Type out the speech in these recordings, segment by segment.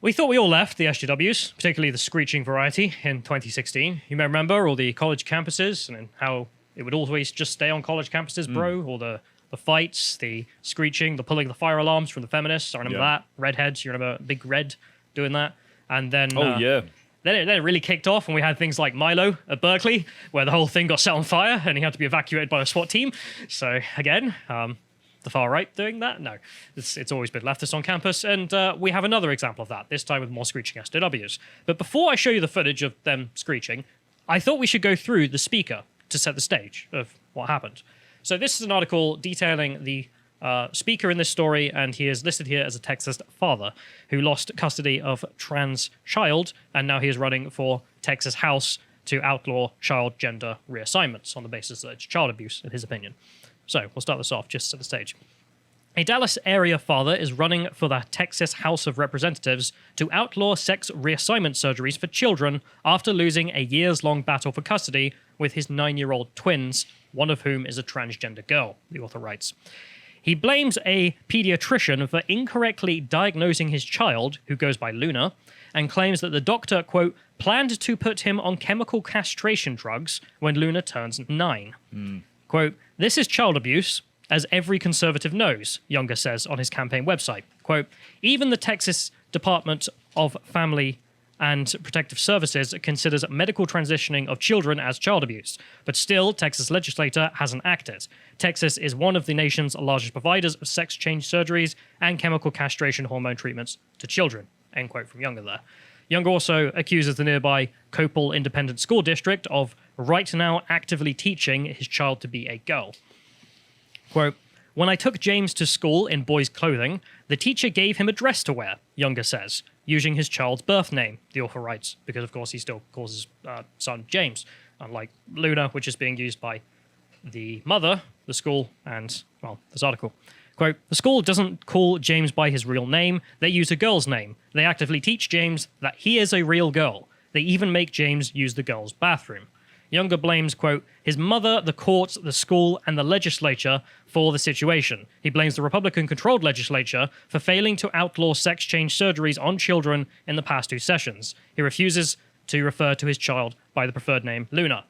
We thought we all left the SJWs, particularly the screeching variety, in 2016. You may remember all the college campuses and how it would always just stay on college campuses, bro. All the fights, the screeching, the pulling the fire alarms from the feminists. I remember that. Redheads, you remember Big Red doing that. And then... Then it really kicked off when we had things like Milo at Berkeley, where the whole thing got set on fire and he had to be evacuated by a SWAT team. So again, the far right doing that? No, it's always been leftist on campus. And we have another example of that, this time with more screeching SJWs. But before I show you the footage of them screeching, I thought we should go through the speaker to set the stage of what happened. So this is an article detailing the speaker in this story, and he is listed here as a Texas father who lost custody of trans child, and now he is running for Texas House to outlaw child gender reassignments on the basis that it's child abuse, in his opinion. So we'll start this off just to the stage. A Dallas area father is running for the Texas House of Representatives to outlaw sex reassignment surgeries for children after losing a years-long battle for custody with his 9-year-old twins, one of whom is a transgender girl, the author writes. He blames a pediatrician for incorrectly diagnosing his child, who goes by Luna, and claims that the doctor, quote, planned to put him on chemical castration drugs when Luna turns 9. Quote, this is child abuse, as every conservative knows, Younger says on his campaign website. Quote, even the Texas Department of Family and Protective Services considers medical transitioning of children as child abuse, but still, Texas legislature hasn't acted. Texas is one of the nation's largest providers of sex change surgeries and chemical castration hormone treatments to children. End quote from Younger there. Younger also accuses the nearby Copel Independent School District of right now actively teaching his child to be a girl. Quote, when I took James to school in boys' clothing, the teacher gave him a dress to wear, Younger says, using his child's birth name, the author writes, because of course he still calls his son James, unlike Luna, which is being used by the mother, the school, and, well, this article. Quote, the school doesn't call James by his real name, they use a girl's name. They actively teach James that he is a real girl. They even make James use the girl's bathroom. Younger blames, quote, his mother, the courts, the school, and the legislature for the situation. He blames the Republican-controlled legislature for failing to outlaw sex change surgeries on children in the past 2 sessions. He refuses to refer to his child by the preferred name, Luna.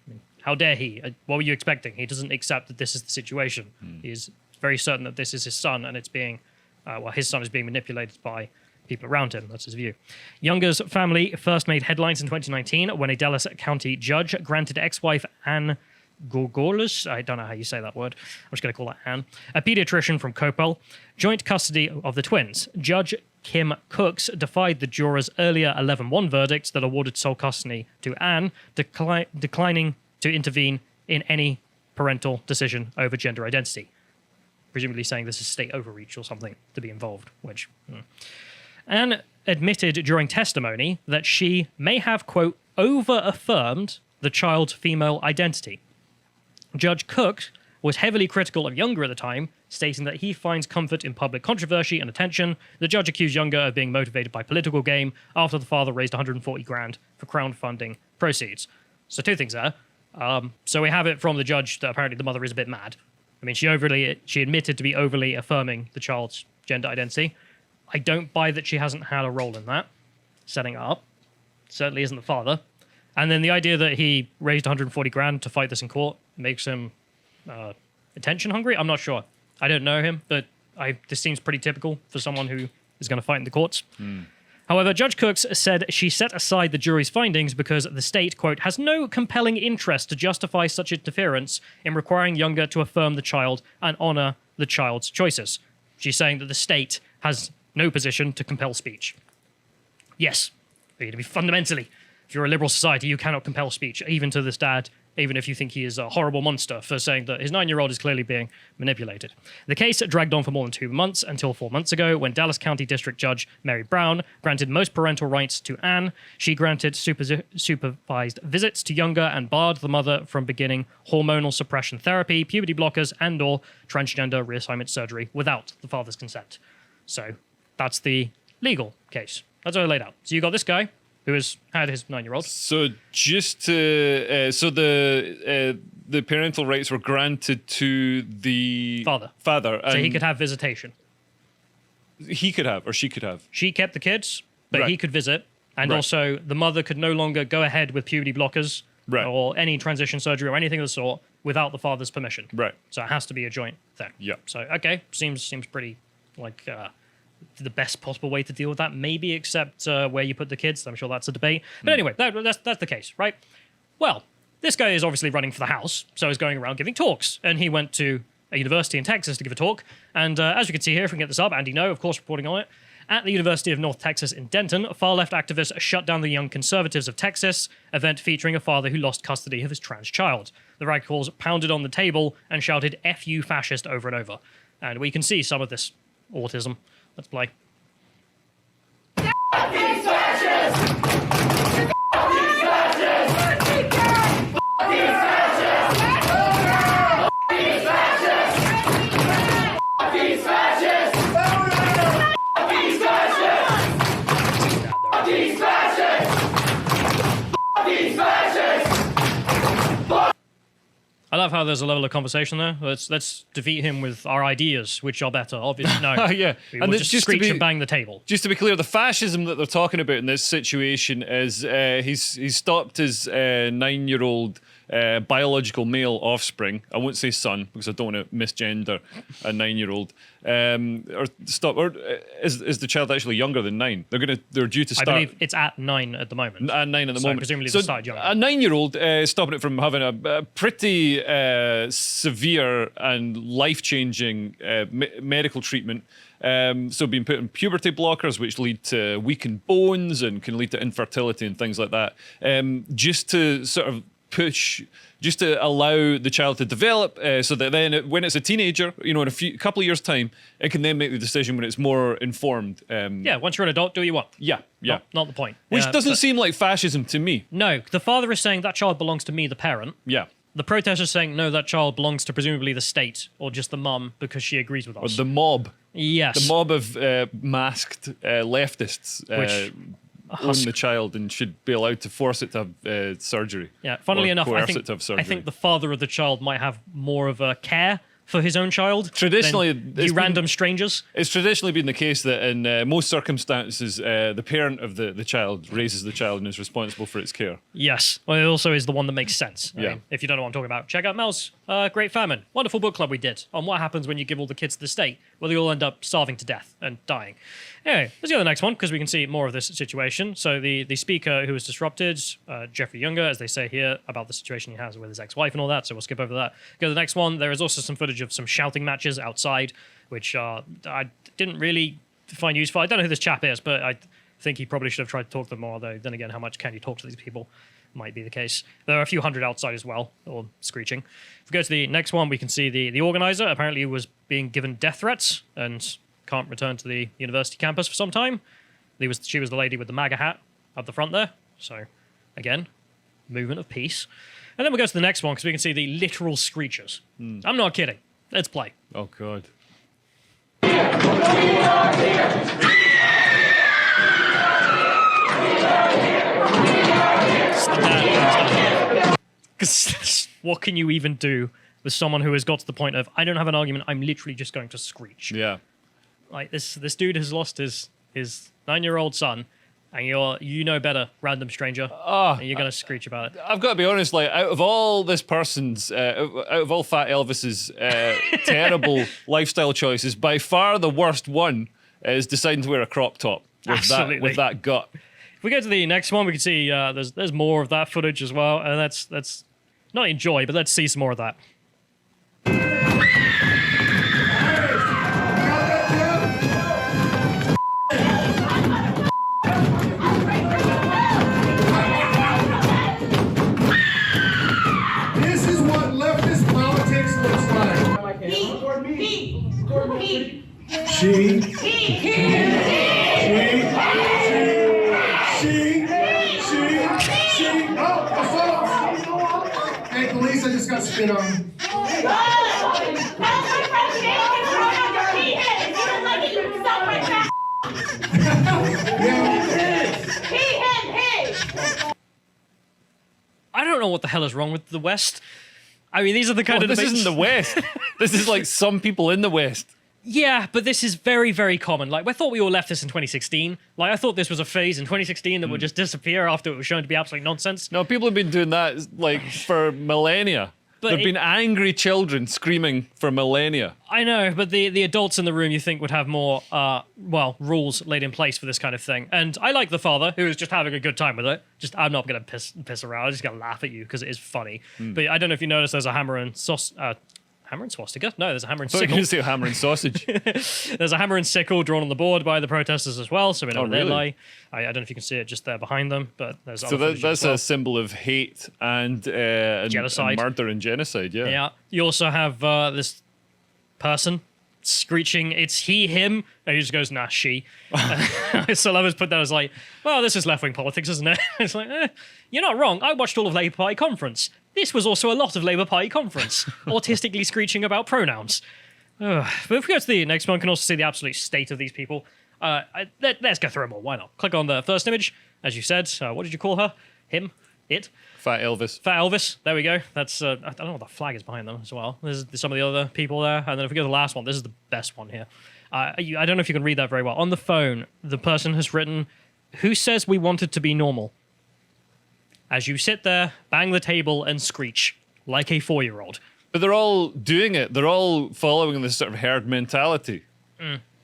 I mean, how dare he? What were you expecting? He doesn't accept that this is the situation. He is very certain that this is his son, and it's being, his son is being manipulated by people around him. That's his view. Younger's family first made headlines in 2019 when a Dallas County judge granted ex-wife Ann Gorgorlus, I don't know how you say that word, I'm just going to call that Ann, a pediatrician from Copel, joint custody of the twins. Judge Kim Cooks defied the juror's earlier 11-1 verdict that awarded sole custody to Ann, declining to intervene in any parental decision over gender identity. Presumably saying this is state overreach or something to be involved, which... Anne admitted during testimony that she may have, quote, over-affirmed the child's female identity. Judge Cook was heavily critical of Younger at the time, stating that he finds comfort in public controversy and attention. The judge accused Younger of being motivated by political gain after the father raised $140,000 for crowdfunding proceeds. So 2 things there. So we have it from the judge that apparently the mother is a bit mad. I mean, she admitted to be overly affirming the child's gender identity. I don't buy that she hasn't had a role in that, setting it up. Certainly isn't the father. And then the idea that he raised $140,000 to fight this in court makes him attention hungry. I'm not sure. I don't know him, but this seems pretty typical for someone who is going to fight in the courts. However, Judge Cooks said she set aside the jury's findings because the state, quote, has no compelling interest to justify such interference in requiring Younger to affirm the child and honor the child's choices. She's saying that the state has no position to compel speech. Yes, fundamentally, if you're a liberal society, you cannot compel speech, even to this dad, even if you think he is a horrible monster for saying that his 9-year-old is clearly being manipulated. The case dragged on for more than 2 months until 4 months ago when Dallas County District Judge Mary Brown granted most parental rights to Anne. She granted supervised visits to Younger and barred the mother from beginning hormonal suppression therapy, puberty blockers, and/or transgender reassignment surgery without the father's consent. So that's the legal case. That's all I laid out. So you got this guy who has had his 9-year-old. So just to, so the parental rights were granted to the father, so he could have visitation. He could have, or she could have. She kept the kids. but Right. he could visit. And Right. also, the mother could no longer go ahead with puberty blockers Right. or any transition surgery or anything of the sort without the father's permission. Right. So it has to be a joint thing. Yeah. So, okay, seems pretty like the best possible way to deal with that, maybe, except where you put the kids. I'm sure that's a debate. But anyway, that's the case, right? Well, this guy is obviously running for the House, so he's going around giving talks. And he went to a university in Texas to give a talk. And as you can see here, if we can get this up, Andy No, of course, reporting on it. At the University of North Texas in Denton, far-left activists shut down the Young Conservatives of Texas event featuring a father who lost custody of his trans child. The radicals pounded on the table and shouted, "F you, fascist," over and over. And we can see some of this autism. Let's play. I love how there's a level of conversation there. Let's defeat him with our ideas, which are better. Obviously, no. Yeah. We And will it's just just to screech be- and bang the table. Just to be clear, the fascism that they're talking about in this situation is he's stopped his 9-year-old biological male offspring. I won't say son because I don't want to misgender a 9-year-old. Or stop. Or is the child actually younger than 9? They're due to I start. believe it's at 9 at the moment. At 9 at the So moment. presumably so they started younger. a 9-year-old stopping it from having a pretty severe and life-changing medical treatment. So being put on puberty blockers, which lead to weakened bones and can lead to infertility and things like that. Just to sort of just to allow the child to develop, so that then when it's a teenager, in a couple of years' time, it can then make the decision when it's more informed. Yeah, once you're an adult, do what you want. Yeah. Not the point. Which doesn't but- seem like fascism to me. No, the father is saying that child belongs to me, the parent. Yeah. The protester is saying, no, that child belongs to presumably the state or just the mum because she agrees with Or us. the mob. Yes. The mob of masked leftists Which- own the child and should be allowed to force it to have surgery. Yeah, funnily Or enough, coerce it to have I surgery. think the father of the child might have more of a care for his own child. Traditionally, than it's you been- random strangers. It's traditionally been the case that in most circumstances, the parent of the child raises the child and is responsible for its care. Yes. Well, it also is the one that makes sense. I Yeah. mean, if you don't know what I'm talking about, check out Mel's Great Famine. Wonderful book club we did on what happens when you give all the kids to the state. Well, they all end up starving to death and dying. Anyway, let's go to the next one because we can see more of this situation. So the speaker who was disrupted, Jeffrey Younger, as they say here, about the situation he has with his ex-wife and all that. So we'll skip over that. Go to the next one. There is also some footage of some shouting matches outside, which I didn't really find useful. I don't know who this chap is, but I think he probably should have tried to talk to them more. Though then again, how much can you talk to these people? Might be the case. There are a few hundred outside as well, or screeching. If we go to the next one, we can see the organizer apparently was being given death threats and can't return to the university campus for some time. She was the lady with the MAGA hat at the front there. So, again, movement of peace. And then we go to the next one because we can see the literal screechers. I'm not kidding. Let's play. Oh, God. Because what can you even do with someone who has got to the point of, I don't have an argument, I'm literally just going to screech. Yeah. Like this dude has lost his 9-year-old son, and you know better, random stranger, and you're gonna screech about it. I've got to be honest, like, out of all this person's, out of all Fat Elvis's terrible lifestyle choices, by far the worst one is deciding to wear a crop top Absolutely. with that gut. If we go to the next one, we can see there's more of that footage as well, and that's not enjoy, but let's see some more of that. This is what leftist politics looks like. She. Oh, assault. Hey, police, I just got spit on. I don't know what the hell is wrong with the West. I mean, these are the kind of This debates. isn't the West. This is like some people in the West. Yeah, but this is very, very common. Like, I thought we all left this in 2016. Like, I thought this was a phase in 2016 that would just disappear after it was shown to be absolute nonsense. No, people have been doing that like for millennia. But There've been angry children screaming for millennia. I know, but the adults in the room you think would have more, rules laid in place for this kind of thing. And I like the father, who is just having a good time with it. I'm not going to piss around. I'm just going to laugh at you because it is funny. But I don't know if you noticed there's a hammer and hammer and swastika? No, there's a hammer and I thought you were sickle. going to say hammer and sausage. There's a hammer and sickle drawn on the board by the protesters as well, so we know where they really? lie. I don't know if you can see it just there behind them, but there's So other footage that's as well. a symbol of hate and Genocide. and murder and genocide, yeah. Yeah. You also have this person screeching, it's he, him, and he just goes, nah, she. So lovers put that as like, well, this is left-wing politics, isn't it? It's like, you're not wrong. I watched all of Labour Party conference. This was also a lot of Labour Party conference. Autistically screeching about pronouns. But if we go to the next one, we can also see the absolute state of these people. Let's go through them all. Why not? Click on the first image. As you said, what did you call her? Him? It? Fat Elvis. Fat Elvis. There we go. That's I don't know what the flag is behind them as well. There's some of the other people there. And then if we go to the last one, this is the best one here. I don't know if you can read that very well. On the phone, the person has written, "Who says we wanted to be normal?" As you sit there, bang the table and screech like a 4-year-old. But they're all doing it. They're all following this sort of herd mentality.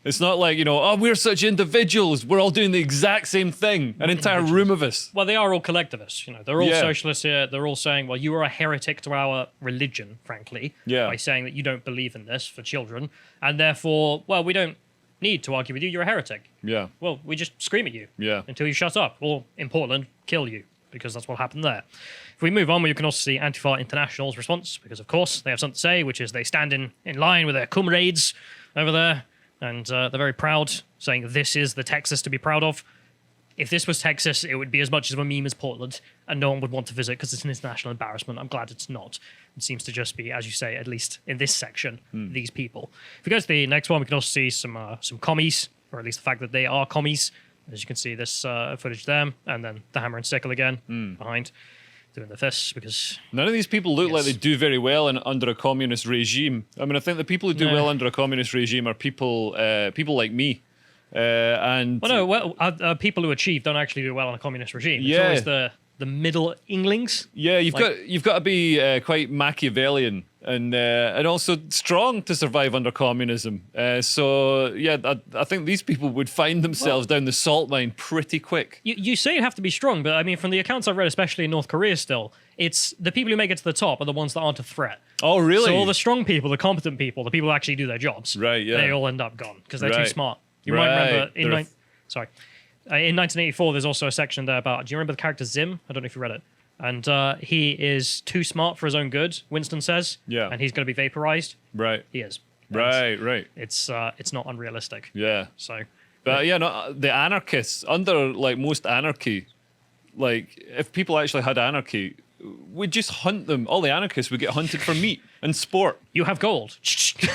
It's not like, oh, we're such individuals. We're all doing the exact same thing. An entire room of us. Well, they are all collectivists. They're all Yeah. socialists here. They're all saying, well, you are a heretic to our religion, frankly, Yeah. by saying that you don't believe in this for children. And therefore, well, we don't need to argue with you. You're a heretic. Yeah. Well, we just scream at you Yeah. until you shut up. Or, in Portland, kill you, because that's what happened there. If we move on, we can also see Antifa International's response, because, of course, they have something to say, which is they stand in line with their comrades over there. And they're very proud, saying this is the Texas to be proud of. If this was Texas, it would be as much of a meme as Portland, and no one would want to visit because it's an international embarrassment. I'm glad it's not. It seems to just be, as you say, at least in this section, these people. If we go to the next one, we can also see some commies, or at least the fact that they are commies. As you can see, this footage there, and then the hammer and sickle again behind, doing the fists, because None of these people look like they do very well under a communist regime. I mean, I think the people who do No. well under a communist regime are people like me. And people who achieve don't actually do well in a communist regime. It's Yeah. always the middle Inglings. yeah, you've got to be quite Machiavellian and also strong to survive under communism. So yeah, I think these people would find themselves down the salt mine pretty quick. You say you have to be strong, but I mean, from the accounts I've read, especially in North Korea still, it's the people who make it to the top are the ones that aren't a threat. Oh, really? So all the strong people, the competent people, the people who actually do their jobs, Right, yeah. they all end up gone because they're too Right. smart. You might remember They're in 1984, there's also a section there about, do you remember the character Zim? I don't know if you read it. And he is too smart for his own good, Winston says. Yeah. And he's going to be vaporized. Right. He is. Right. It's not unrealistic. Yeah. So But yeah, no, the anarchists, under like most anarchy, like if people actually had anarchy, we'd just hunt them. All the anarchists would get hunted for meat and sport. you have gold.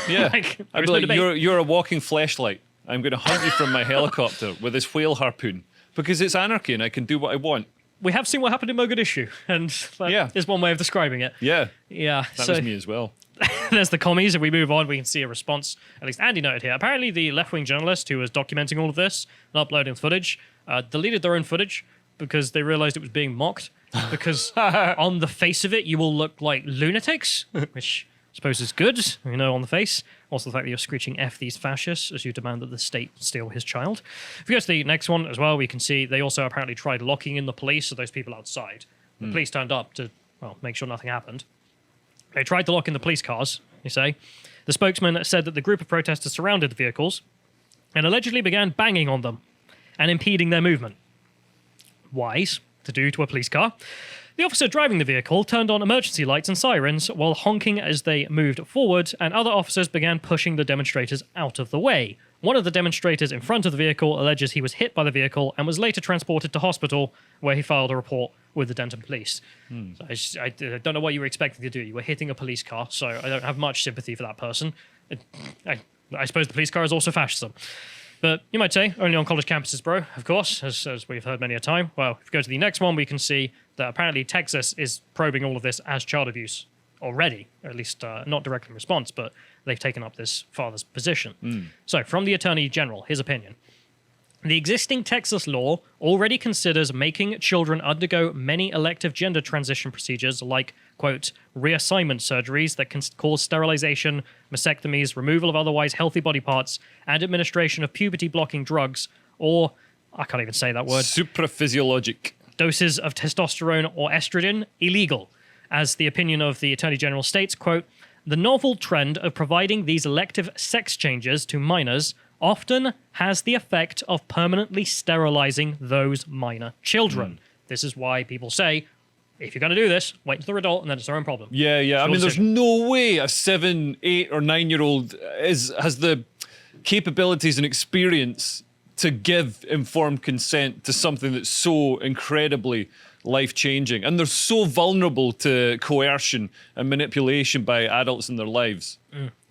Yeah. Like, I'd there's be no like, debate. you're a walking fleshlight. I'm going to hunt you from my helicopter with this whale harpoon because it's anarchy and I can do what I want. We have seen what happened in Mogadishu, and that Yeah. is one way of describing it. Yeah, Yeah. that so was me as well. there's the commies. If we move on, we can see a response. At least Andy noted here. Apparently, the left-wing journalist who was documenting all of this and uploading footage deleted their own footage because they realized it was being mocked. Because on the face of it, you all look like lunatics, which I suppose is good, on the face. Also, the fact that you're screeching F these fascists as you demand that the state steal his child. If we go to the next one as well, we can see they also apparently tried locking in the police, so those people outside. The police turned up to, make sure nothing happened. They tried to lock in the police cars, you say. The spokesman said that the group of protesters surrounded the vehicles and allegedly began banging on them and impeding their movement. Wise to do to a police car. The officer driving the vehicle turned on emergency lights and sirens while honking as they moved forward, and other officers began pushing the demonstrators out of the way. One of the demonstrators in front of the vehicle alleges he was hit by the vehicle and was later transported to hospital, where he filed a report with the Denton police. So I don't know what you were expecting to do. You were hitting a police car, so I don't have much sympathy for that person. I suppose the police car is also fascism. But you might say, only on college campuses, bro, of course, as we've heard many a time. Well, if we go to the next one, we can see that apparently Texas is probing all of this as child abuse. already, or at least not directly in response, but they've taken up this father's position. So, from the Attorney General, his opinion. The existing Texas law already considers making children undergo many elective gender transition procedures like, quote, reassignment surgeries that can cause sterilization, mastectomies, removal of otherwise healthy body parts, and administration of puberty-blocking drugs, or, I can't even say that word, Supraphysiologic. doses of testosterone or estrogen illegal. As the opinion of the Attorney General states, quote, the novel trend of providing these elective sex changes to minors often has the effect of permanently sterilizing those minor children. This is why people say, if you're going to do this, wait until they're adult and then it's their own problem. Yeah, yeah. I mean, there's no way a 7, 8, or 9-year-old has the capabilities and experience to give informed consent to something that's so incredibly life-changing. And they're so vulnerable to coercion and manipulation by adults in their lives.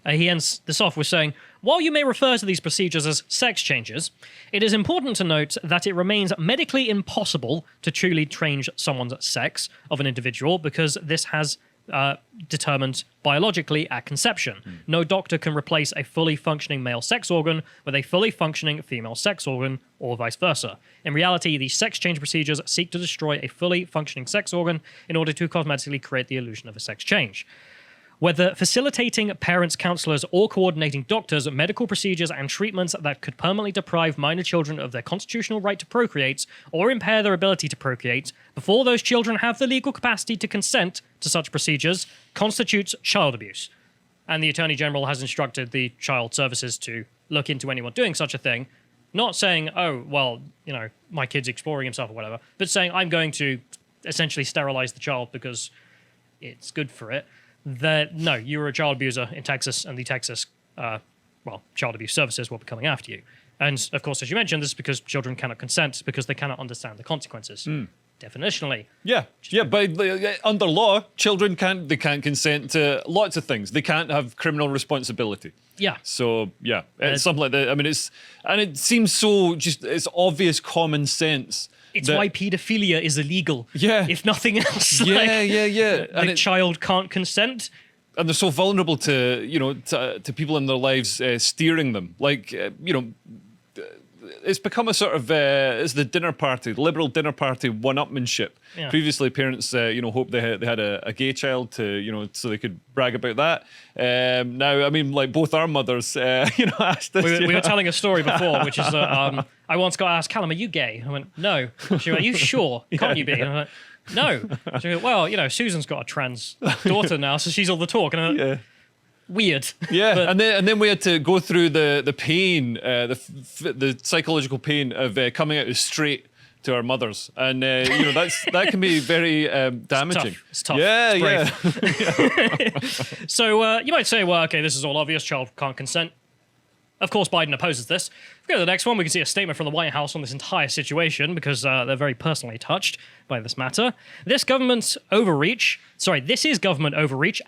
He ends this off with saying, while you may refer to these procedures as sex changes, it is important to note that it remains medically impossible to truly change someone's sex of an individual because this has determined biologically at conception. No doctor can replace a fully functioning male sex organ with a fully functioning female sex organ, or vice versa. In reality, these sex change procedures seek to destroy a fully functioning sex organ in order to cosmetically create the illusion of a sex change. Whether facilitating parents, counselors, or coordinating doctors, medical procedures, and treatments that could permanently deprive minor children of their constitutional right to procreate or impair their ability to procreate before those children have the legal capacity to consent to such procedures constitutes child abuse. And the Attorney General has instructed the Child Services to look into anyone doing such a thing, not saying, oh, well, you know, my kid's exploring himself or whatever, but saying, I'm going to essentially sterilize the child because it's good for it. No, you were a child abuser in Texas, and the Texas, Child Abuse Services will be coming after you. And, of course, as you mentioned, this is because children cannot consent because they cannot understand the consequences. Definitionally. Yeah, but under law, children can't consent to lots of things. They can't have criminal responsibility. Yeah. So, yeah, it's something like that. I mean, it seems so it's obvious common sense. It's why paedophilia is illegal. Yeah. If nothing else. Yeah. The child can't consent. And they're so vulnerable to people in their lives steering them. Like, it's become a sort of it's the dinner party, the liberal dinner party one-upmanship. Yeah. Previously, parents hoped they had a gay child to so they could brag about that. Now, I mean, like both our mothers, asked us. We were telling a story before, which is I once got asked, Callum, are you gay? I went, no. She went, are you sure? Can't you be? And I went, no. She went, well, Susan's got a trans daughter now, so she's all the talk. And I went, weird. Yeah, but, and then we had to go through the pain, the psychological pain of coming out as straight to our mothers, and that can be very damaging. It's tough. Yeah. So you might say, well, okay, this is all obvious. Child can't consent. Of course, Biden opposes this. If we go to the next one, we can see a statement from the White House on this entire situation because they're very personally touched by this matter. This is government overreach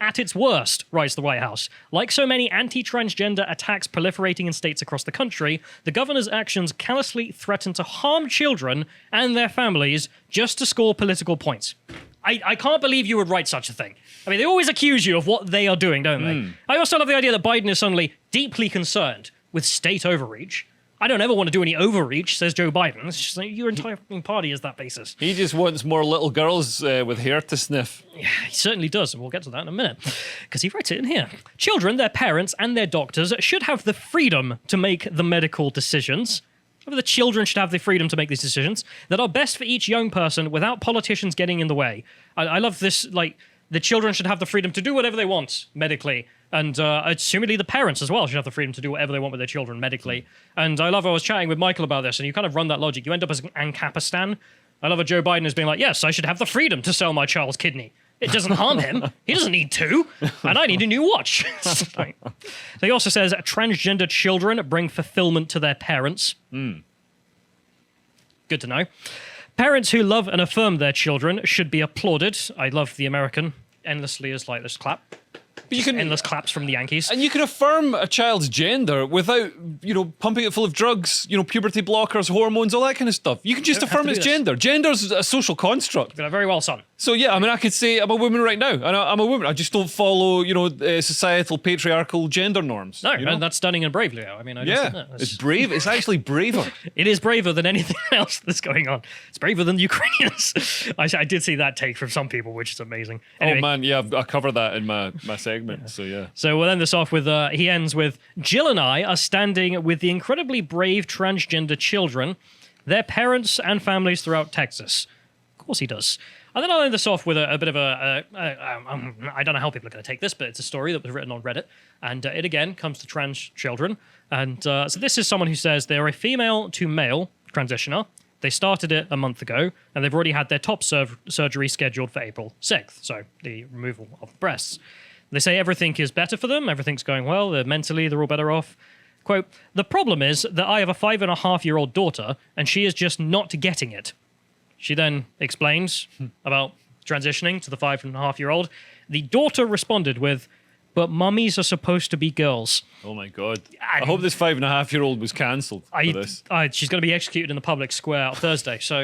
at its worst, writes the White House. Like so many anti-transgender attacks proliferating in states across the country, the governor's actions callously threaten to harm children and their families just to score political points. I can't believe you would write such a thing. I mean, they always accuse you of what they are doing, don't they? I also love the idea that Biden is suddenly deeply concerned with state overreach. I don't ever want to do any overreach, says Joe Biden. It's just like your entire party is that basis. He just wants more little girls with hair to sniff. Yeah, he certainly does, and we'll get to that in a minute, because he writes it in here. Children, their parents, and their doctors should have the freedom to make the medical decisions. The children should have the freedom to make these decisions that are best for each young person without politicians getting in the way. I love this, the children should have the freedom to do whatever they want medically. And assumedly the parents as well should have the freedom to do whatever they want with their children medically. And I was chatting with Michael about this, and you kind of run that logic. You end up as Ancapistan. I love how Joe Biden is being like, yes, I should have the freedom to sell my child's kidney. It doesn't harm him. He doesn't need to. And I need a new watch. So he also says transgender children bring fulfillment to their parents. Good to know. Parents who love and affirm their children should be applauded. I love the American endlessly is like this clap. But you can endless claps from the Yankees. And you can affirm a child's gender without, pumping it full of drugs, puberty blockers, hormones, all that kind of stuff. You can just don't have affirm to its do this. gender. Gender's a social construct. Very well, son. So yeah, I mean, I could say I'm a woman right now, and I'm a woman. I just don't follow, societal patriarchal gender norms. No, you know? and that's stunning and brave, Leo. I mean, I just Yeah, think that. it's brave. It's actually braver. It is braver than anything else that's going on. It's braver than the Ukrainians. I did see that take from some people, which is amazing. Anyway, Oh man, yeah, I cover that in my segment. So yeah. so we'll end this off with, he ends with, Jill and I are standing with the incredibly brave transgender children, their parents and families throughout Texas. Of course he does. And then I'll end this off with a bit of I don't know how people are going to take this, but it's a story that was written on Reddit. And it again comes to trans children. And so this is someone who says they're a female to male transitioner. They started it a month ago, and they've already had their top surgery scheduled for April 6th. So the removal of the breasts. They say everything is better for them. Everything's going well. They're all better off. Quote, the problem is that I have a 5.5-year-old daughter, and she is just not getting it. She then explains about transitioning to the 5.5-year-old. The daughter responded with, but mummies are supposed to be girls. Oh my god! I hope this 5.5-year-old was cancelled for this. She's going to be executed in the public square on Thursday. So,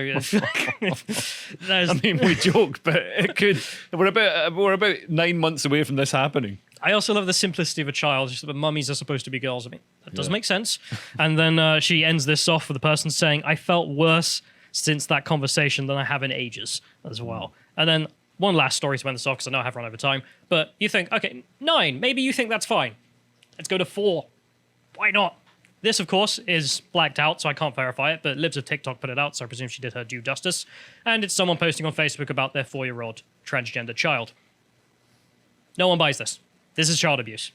I mean, we joke, but it could. We're about 9 months away from this happening. I also love the simplicity of a child. Just that mummies are supposed to be girls. I mean, that does make sense. And then she ends this off with the person saying, I felt worse since that conversation than I have in ages as well. And then one last story to end this off, because I know I have run over time. But you think, okay, 9, maybe you think that's fine. Let's go to 4. Why not? This, of course, is blacked out, so I can't verify it, but Libs of TikTok put it out, so I presume she did her due justice. And it's someone posting on Facebook about their 4-year-old transgender child. No one buys this. This is child abuse.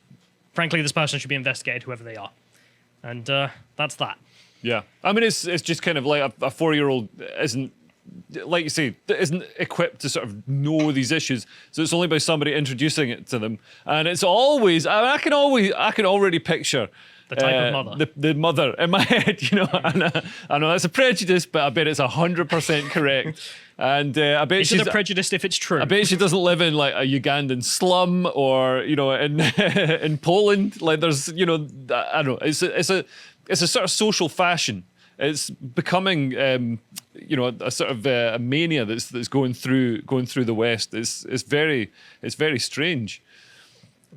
Frankly, this person should be investigated, whoever they are. And that's that. Yeah, I mean, it's just kind of like a 4-year-old isn't, like you say, isn't equipped to sort of know these issues. So it's only by somebody introducing it to them, and it's always. I can already picture the type of mother. The mother in my head, And I know that's a prejudice, but I bet it's 100% correct. And I bet she's a prejudiced if it's true. I bet she doesn't live in like a Ugandan slum or in in Poland. Like there's I don't know. It's a sort of social fashion. It's becoming a sort of a mania that's going through the West. It's very strange.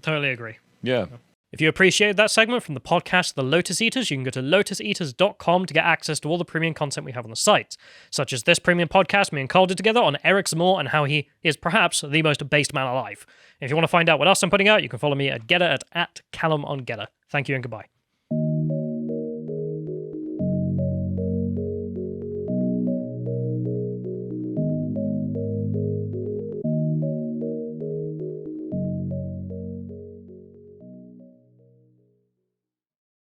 Totally agree. Yeah. If you appreciated that segment from the podcast The Lotus Eaters, you can go to lotuseaters.com to get access to all the premium content we have on the site, such as this premium podcast me and Carl did together on Eric Zamore and how he is perhaps the most based man alive. If you want to find out what else I'm putting out, you can follow me at Getter at Callum on Getter. Thank you and goodbye.